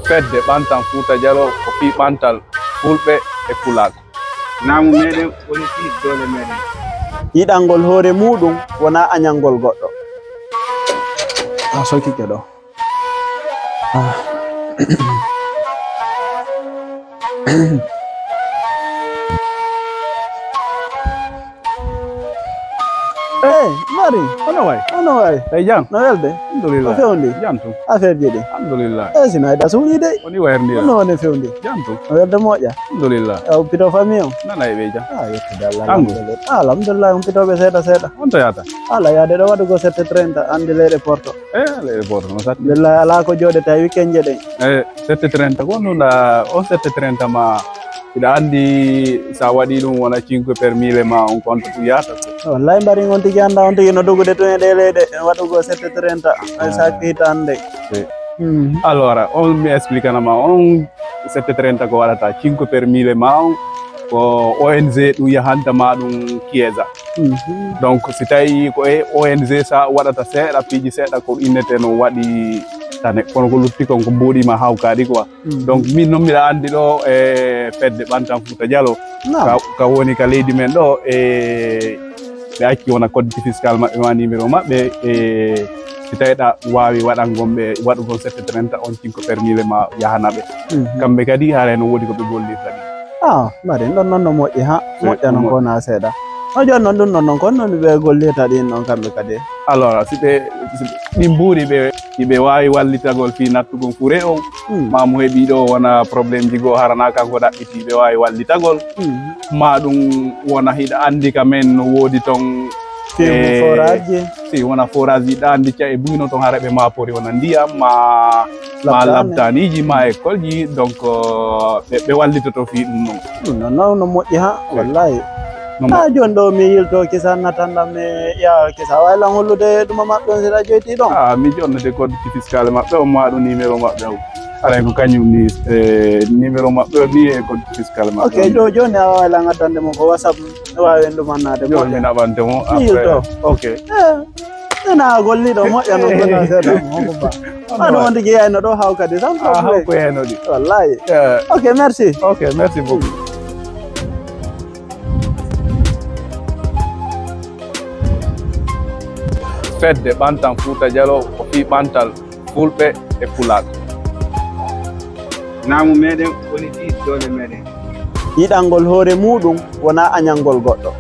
fedde ɓantan Fouta Djalo ko fi ɓantal Fulɓe e Pulaar. Naamu meɗen woni fi dole meɗen. Yiɗangol hoore muɗum wona añangol goɗɗo. A sokike ɗo. Mari, ono way. Hey jam. No welde? Alhamdulillah. O fewndi? Jam tum. Affaire jeɗi. Alhamdulillah. Sino ayda suuɗi de. Woni wayrdira. Ono woni fewndi. Jam tum. No welde moƴƴa. Alhamdulillah. Umpito famille o? Nana e ɓe jam. Yettude Allah. Alhamdulillah umpitoɓe seeɗa. On to yata? Ala yaade ɗo waɗugo 7:30 andi leyɗe porto. Leyɗe porto no satti. Billahi ala ko joɗete weekend je ɗen. 7:30 ko nunda on 7:30 ma ida andi sa waɗi ɗum wona 5 per mille ma on compte ɗum yata. Wallahi mbari on tigi anda on tigi no dogude to e ɗe leyɗe waɗugo 7:30 ay sakita ande. Allora on mi explicanama on 7:30 ko waɗata 5 per mille ma on ko ONG ɗum yahantama ɗum Chiesa. Donc si tawi ko e ONG sa waɗata seeɗa piiji seeɗa ko innete no waɗi tane kono ko lutti kon ko mboɗima hawkadi quoi. Donc min noon mbiɗa andi ɗo e fedde ɓantan Fouta Djalo ka woni ka leydi men ɗo e ɓe acci wona code fiscal maɓɓe ma numéro maɓɓe e si tawiɗa wawi waɗangonɓe waɗugol 7:30 on 5 per mille ma yahanaɓe kamɓe kadi haara no woodi ko ɓe gollirta ɗi. Mari ɗon noon no moƴƴi ha moƴƴa noon ko na seeɗa no joni noon ɗum noon kon noon ɓe gollirta ɗin noon kamɓe kadi. Alors si ɓe ɗi mbuuri ɓe wawi wallitagol fi nattugol fure on ma mo heeɓi ɗo wona probléme jigo harana kanko ɗaɓɓiti ɓe wawi wallitagol ma ɗum wona hiɗa andi ka men no woodi ton forage si wona forage yiɗa andi ca e buyno ton hara ɓe mapori wona ndiyam ma labtaniji ma école ji donc ɓe wallitoto fi ɗum noon no moƴƴi ha wallahi. Joni ɗo mi yilto kisa natanɗam mi ƴeewa kisa waylan hollude ɗuma maɓɓe on seeɗa joyti ɗon. Mi jonnode code fiscal maɓɓe on ma ɗum numéro maɓɓe o aray ko kañum ni numéro maɓɓe o ni e code fiscal maɓɓe. Ok joni a waylan addande mo ko WhatsApp no wawi en ɗumannade joni min aɓante mo mi yilto. Ok ena golliɗo moƴƴa noon kona seeɗa honko ba aɗum on tigi yeyno ɗo haw kadi tan hawko yeyno ɗi wallahi. Ok merci. Ok merci beaucoup. Fedde ɓantan Fouta Djalo ko fi ɓantal Fulɓe e Pulaar. Naamu meɗen woni fi dole meɗen. Yiɗangol hoore muɗum wona añangol goɗɗo.